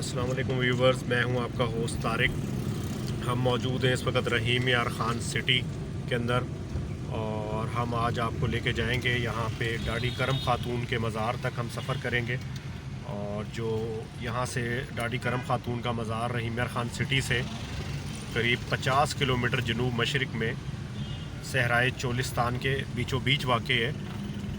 अस्सलाम वालेकुम व्यूवर्स, मैं हूं आपका होस्ट तारिक। हम मौजूद हैं इस वक्त रहीम यार ख़ान सिटी के अंदर और हम आज आपको लेके जाएंगे यहाँ पे डाडी करम ख़ातून के मज़ार तक हम सफ़र करेंगे। और जो यहाँ से डाडी करम ख़ातून का मज़ार रहीम यार ख़ान सिटी से करीब 50 किलोमीटर जनूब मशरक़ में सहराए चोलिस्तान के बीचों बीच वाक़ है।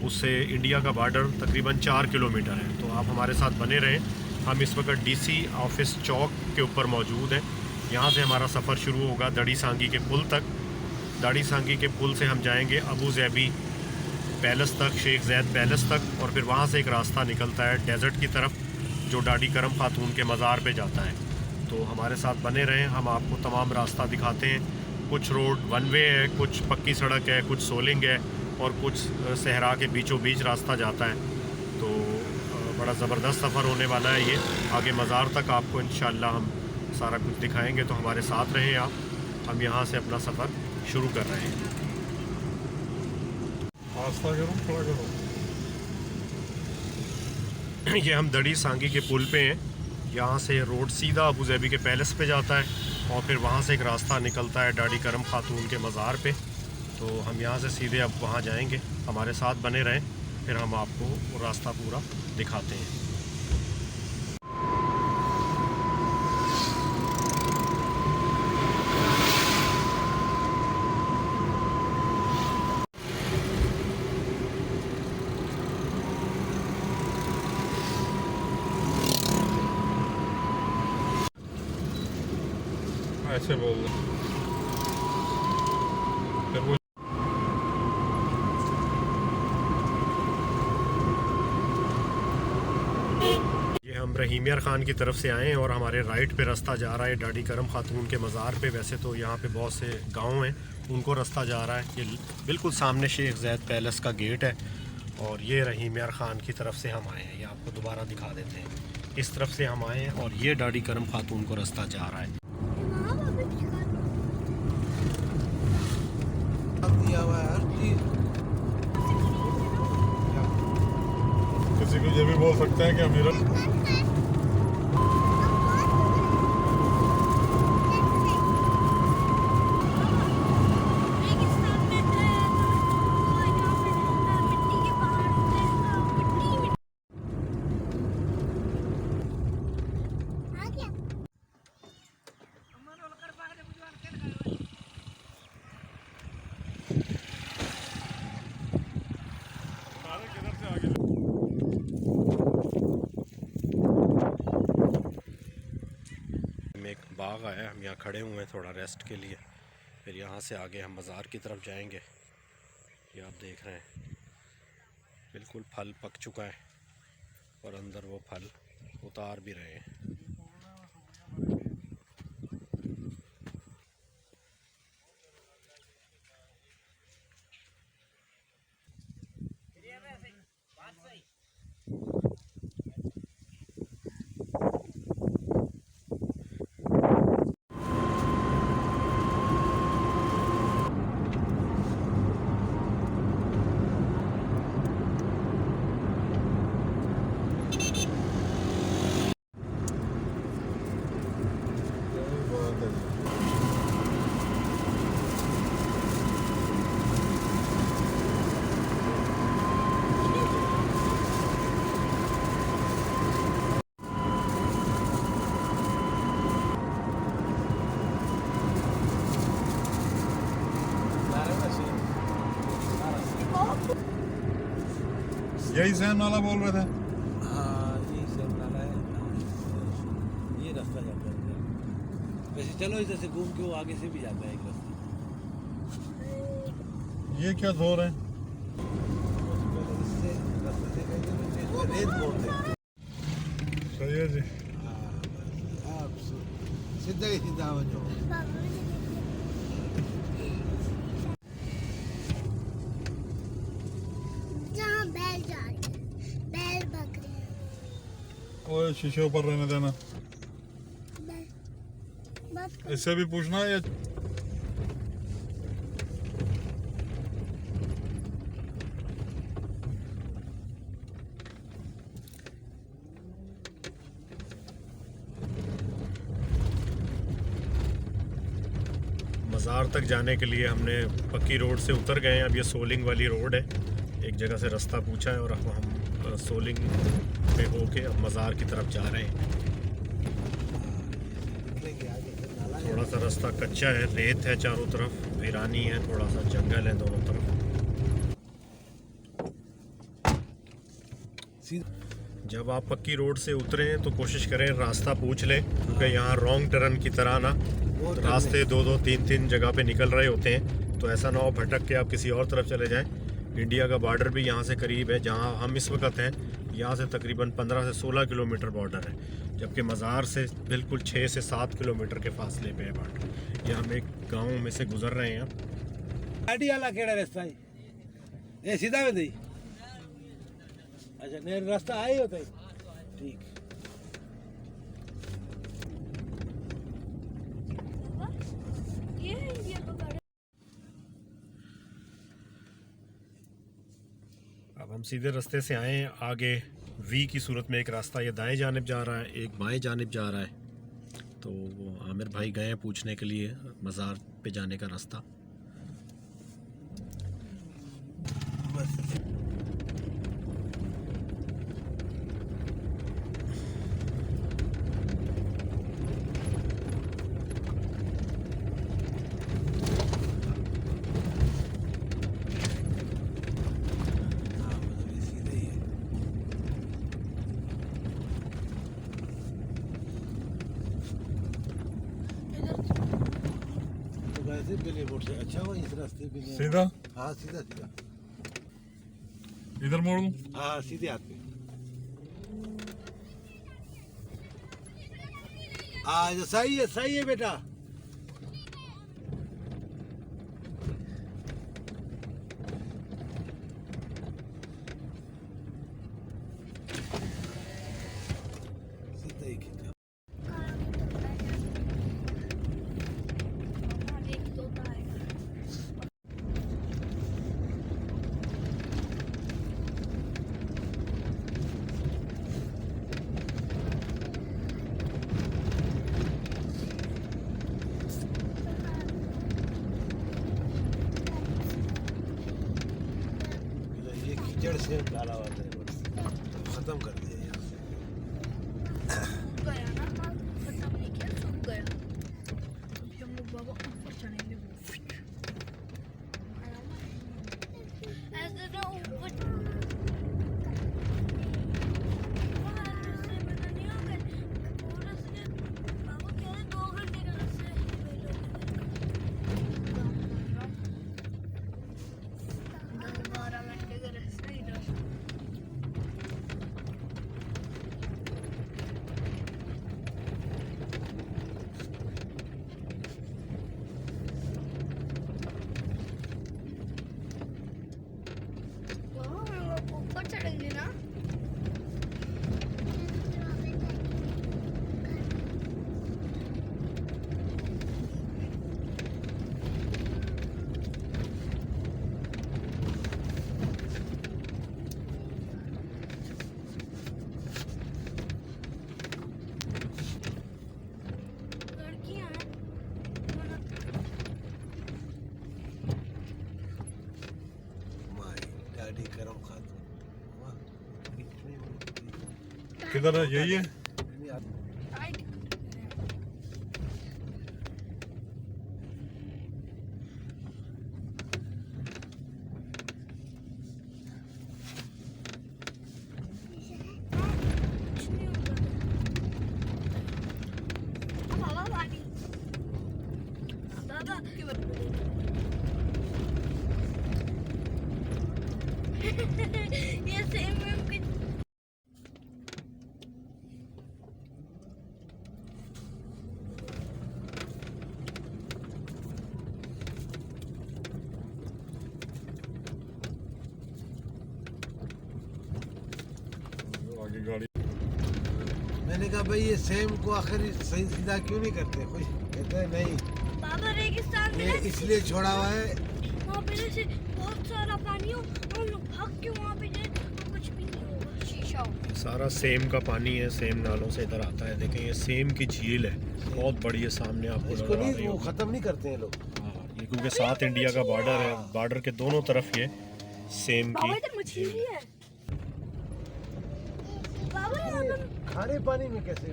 उससे इंडिया का बॉर्डर तकरीबन 4 किलोमीटर है। तो आप हमारे साथ बने रहें। हम इस वक्त डीसी ऑफिस चौक के ऊपर मौजूद हैं। यहाँ से हमारा सफ़र शुरू होगा दड़ी सांगी के पुल तक। दड़ी सांगी के पुल से हम जाएंगे अबू ज़ैबी पैलेस तक, शेख ज़ैद पैलेस तक, और फिर वहाँ से एक रास्ता निकलता है डेज़र्ट की तरफ जो डाडी करम ख़ातून के मज़ार पे जाता है। तो हमारे साथ बने रहें, हम आपको तमाम रास्ता दिखाते हैं। कुछ रोड वन वे है, कुछ पक्की सड़क है, कुछ सोलिंग है और कुछ सहरा के बीचों बीच रास्ता जाता है। तो बड़ा ज़बरदस्त सफ़र होने वाला है ये। आगे मज़ार तक आपको इंशाअल्लाह हम सारा कुछ दिखाएंगे, तो हमारे साथ रहें आप। हम यहाँ से अपना सफ़र शुरू कर रहे हैं। आस्था करो, थोड़ा करो। ये हम दड़ी सांगी के पुल पे हैं। यहाँ से रोड सीधा अबू ज़ैबी के पैलेस पे जाता है और फिर वहाँ से एक रास्ता निकलता है डाडी करम ख़ातून के मज़ार पे। तो हम यहाँ से सीधे अब वहाँ जाएंगे। हमारे साथ बने रहें, फिर हम आपको वो रास्ता पूरा दिखाते हैं। ऐसे बोल दो फिर वो। ये हम रहीम यार ख़ान की तरफ से आए हैं और हमारे राइट पे रास्ता जा रहा है डाडी करम ख़ातून के मज़ार पे। वैसे तो यहाँ पे बहुत से गांव हैं, उनको रास्ता जा रहा है। ये बिल्कुल सामने शेख ज़ैद पैलेस का गेट है और ये रहीम यार ख़ान की तरफ से हम आए हैं। ये आपको दोबारा दिखा देते हैं। इस तरफ से हम आए हैं और ये डाडी करम ख़ातून को रास्ता जा रहा है। किसी को ये भी बोल सकते हैं कि अमीर एक बाग आया, हम यहाँ खड़े हुए हैं थोड़ा रेस्ट के लिए। फिर यहाँ से आगे हम मज़ार की तरफ जाएंगे। ये आप देख रहे हैं बिल्कुल फल पक चुका है और अंदर वो फल उतार भी रहे हैं। यही जहन वाला बोल रहे थे। हाँ, यही सब नाला है। ये रास्ता जाता है इधर। वैसे चलो इधर से घूम के वो आगे से भी जाता है एक रास्ता। ये क्या धो रहे हैं? इससे रास्ते से रेत बोलते हैं। सही है जी। हाँ, सीधा ही सीधा हो जाओ। ओए शीशे ऊपर रहने देना। इससे भी पूछना है या मज़ार तक जाने के लिए हमने पक्की रोड से उतर गए हैं। अब ये सोलिंग वाली रोड है। एक जगह से रास्ता पूछा है और अब हम सोलिंग पे होके अब मज़ार की तरफ जा रहे हैं। थोड़ा सा रास्ता कच्चा है, रेत है चारों तरफ, वीरानी है, थोड़ा सा जंगल है दोनों तरफ। जब आप पक्की रोड से उतरे तो कोशिश करें रास्ता पूछ लें, क्योंकि यहाँ रॉन्ग टर्न की तरह ना रास्ते 2-2, 3-3 जगह पे निकल रहे होते हैं, तो ऐसा ना हो भटक के आप किसी और तरफ चले जाएं। इंडिया का बॉर्डर भी यहाँ से करीब है, जहाँ हम इस वक्त हैं यहाँ से तकरीबन 15 से 16 किलोमीटर बॉर्डर है, जबकि मज़ार से बिल्कुल 6 से 7 किलोमीटर के फासले पे है बॉर्डर। ये हम एक गाँव में से गुजर रहे हैं। गाड़ी वाला केड़ा रास्ता है ये सीधा में दी। अच्छा नेर रास्ता आई होता है, ठीक। अब हम सीधे रास्ते से आए हैं। आगे वी की सूरत में एक रास्ता ये दाएं जानिब जा रहा है, एक बाएं जानिब जा रहा है। तो वो आमिर भाई गए हैं पूछने के लिए मज़ार पे जाने का रास्ता। वैसे पहले मोड़ से अच्छा हुआ इस रास्ते पे नहीं। सीधा हाँ सीधा सीधा, इधर मोड़ दूं? हाँ सीधे हाथ पे। आज सही है बेटा। सीधा ही खींचा। कीचड़ से डाला हुआ था खत्म कर दिया यहाँ से। गया ना माल खत्म नहीं किया, सूख गया। अभी हम लोग बाबा ऊपर चढ़ेंगे। ऐसे ना ऊपर से पता नहीं आ गए पूरा से। बाबा कह रहे 2 घंटे का रास्ता है। 12 घंटे का रास्ता है इधर। ऊपर चढ़ेंगे ना। लड़कियां हैं। माई डैडी करम खातून। किधर है? यही है। राइट। दादा ये सेम आगे गाड़ी। मैंने कहा भाई ये सेम को आखिर सही सीधा क्यों नहीं करते? खुश कहते हैं नहीं, बाबा रेगिस्तान ये में इसलिए छोड़ा हुआ है। वहाँ पे जैसे बहुत सारा पानी हो, हम लोग भाग के वहाँ पे जाए तो कुछ भी नहीं होगा, शीशा हो। सारा सेम का पानी है, सेम नालों से इधर आता है। देखें ये सेम की झील है, बहुत बड़ी है, सामने आपको इसको नजर आ रही नहीं वो होगी। खत्म नहीं करते हैं लोग। हाँ, के साथ इंडिया का बॉर्डर है, बॉर्डर के दोनों तरफ ये सेम बाबा की इधर मछली भी है। बाबा यहाँ पे खारे पानी में कैसे?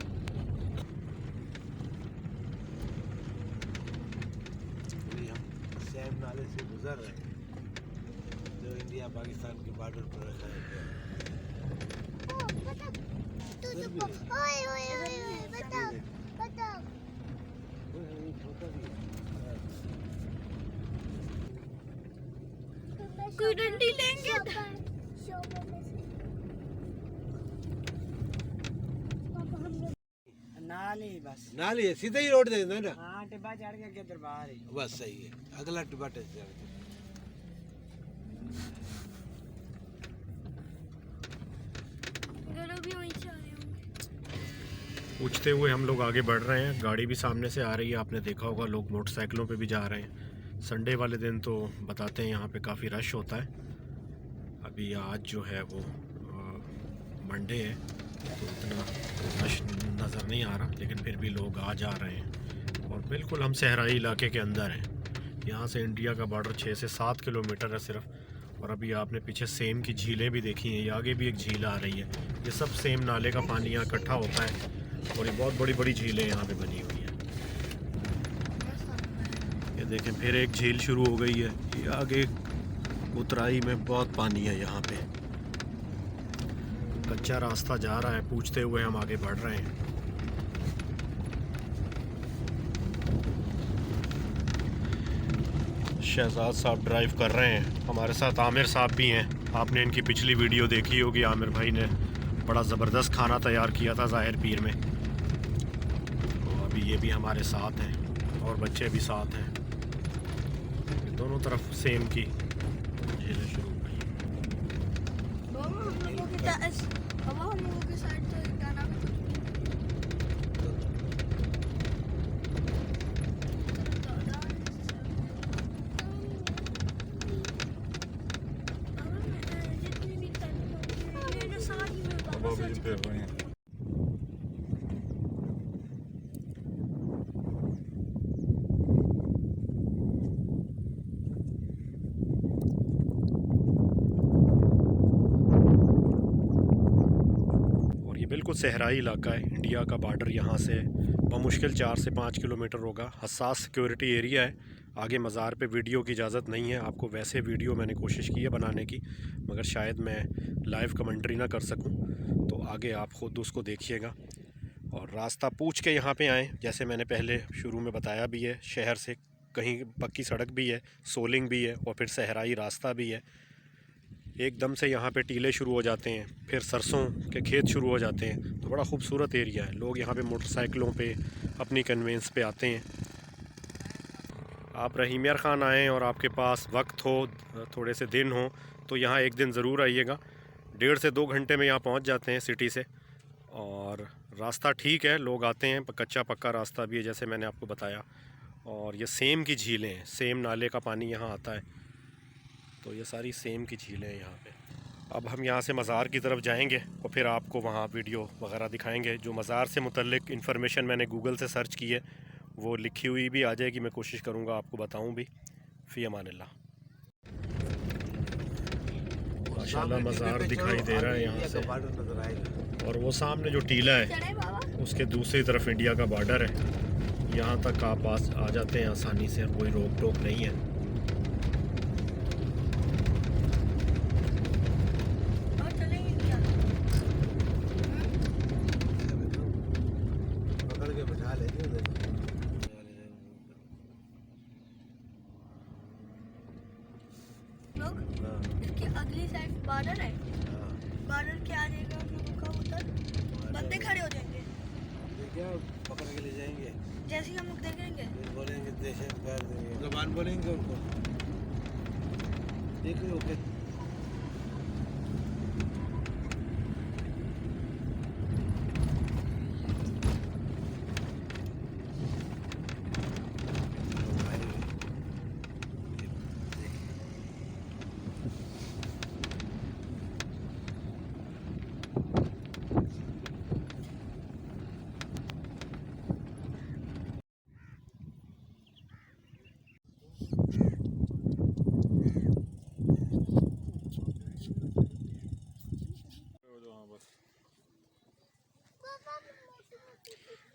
अभी हम सैम नाले से गुजर रहे हैं, जो इंडिया पाकिस्तान के बॉर्डर पर है। कोई डंडी लेंगे। नाली बस नाली है, सीधा ही रोड दे देना ना। हाँ टिब्बा चढ़ के किधर बाहर ही बस सही है, अगला टिब्बा टेस्ट चढ़ के। भी वहीं से आ रहे होंगे। पूछते हुए हम लोग आगे बढ़ रहे हैं। गाड़ी भी सामने से आ रही है, आपने देखा होगा लोग मोटरसाइकिलों पे भी जा रहे हैं। संडे वाले दिन तो बताते हैं यहाँ पे काफ़ी रश होता है। अभी आज जो है वो मंडे है तो इतना रश नज़र नहीं आ रहा, लेकिन फिर भी लोग आ जा रहे हैं। और बिल्कुल हम सहराई इलाके के अंदर हैं। यहाँ से इंडिया का बॉर्डर 6 से 7 किलोमीटर है सिर्फ। और अभी आपने पीछे सेम की झीलें भी देखी हैं, ये आगे भी एक झील आ रही है। ये सब सेम नाले का पानी यहाँ इकट्ठा होता है और ये बहुत बड़ी बड़ी झीलें यहाँ पे बनी हुई हैं। ये देखें फिर एक झील शुरू हो गई है। ये आगे उतराई में बहुत पानी है यहाँ पे। कच्चा रास्ता जा रहा है, पूछते हुए हम आगे बढ़ रहे हैं। शहजाद साहब ड्राइव कर रहे हैं, हमारे साथ आमिर साहब भी हैं। आपने इनकी पिछली वीडियो देखी होगी, आमिर भाई ने बड़ा ज़बरदस्त खाना तैयार किया था ज़ाहिर पीर में। तो अभी ये भी हमारे साथ हैं और बच्चे भी साथ हैं। दोनों तरफ सेम की झीलें शुरू हो गई। हम लोगों के साइड तो एक गाना भी अब अभी फिर रहे हैं। और ये बिल्कुल सहराई इलाका है। इंडिया का बॉर्डर यहाँ से बमुश्किल 4 से 5 किलोमीटर होगा। हसास सिक्योरिटी एरिया है। आगे मज़ार पे वीडियो की इजाज़त नहीं है आपको। वैसे वीडियो मैंने कोशिश की है बनाने की, मगर शायद मैं लाइव कमेंट्री ना कर सकूं, तो आगे आप ख़ुद उसको देखिएगा। और रास्ता पूछ के यहाँ पे आएँ, जैसे मैंने पहले शुरू में बताया भी है। शहर से कहीं पक्की सड़क भी है, सोलिंग भी है और फिर सहराई रास्ता भी है। एकदम से यहाँ पे टीले शुरू हो जाते हैं, फिर सरसों के खेत शुरू हो जाते हैं। तो बड़ा खूबसूरत एरिया है। लोग यहाँ पे मोटरसाइकिलों पे अपनी कन्वेंस पे आते हैं। आप रहीम यार ख़ान आएँ और आपके पास वक्त हो, थोड़े से दिन हो, तो यहाँ एक दिन ज़रूर आइएगा। 1.5 से 2 घंटे में यहाँ पहुँच जाते हैं सिटी से। और रास्ता ठीक है, लोग आते हैं, कच्चा पक्का रास्ता भी है जैसे मैंने आपको बताया। और ये सेम की झीलें हैं, सेम नाले का पानी यहाँ आता है। तो ये सारी सेम की झीलें हैं यहाँ पे। अब हम यहाँ से मज़ार की तरफ जाएंगे और फिर आपको वहाँ वीडियो वगैरह दिखाएंगे। जो मज़ार से मुतल्लिक इन्फॉर्मेशन मैंने गूगल से सर्च की है वो लिखी हुई भी आ जाएगी। मैं कोशिश करूँगा आपको बताऊँ भी। फ़ी अमानिल्लाह। माशाल्लाह मज़ार दिखाई दे रहा है यहाँ से। बॉर्डर नजर आएगा। और वो सामने जो टीला है चढ़े बाबा। उसके दूसरी तरफ इंडिया का बॉर्डर है। यहाँ तक आप आ जाते हैं आसानी से, कोई रोक टोक नहीं है। और चलेंगे क्या? पकड़ के बैठा लेंगे उधर। लोग हाँ, इसके अगली साइड बॉर्डर है। हाँ। बॉर्डर के आ जाएगा हम लोगों का उधर, बंदे खड़े हो जाएंगे। ये क्या पकड़ के ले जाएंगे, जैसे ही हम लोग देखेंगे फिर बोलेंगे दहशत गर्द, जबान बोलेंगे उनको। देख रहे हो क्या?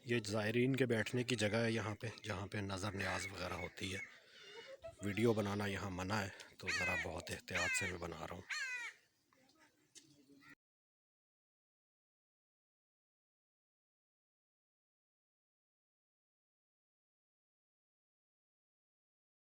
ये ज़ायरीन के बैठने की जगह है यहाँ पे, जहाँ पे नज़र न्याज वगैरह होती है। वीडियो बनाना यहाँ मना है, तो ज़रा बहुत एहतियात से मैं बना रहा हूँ।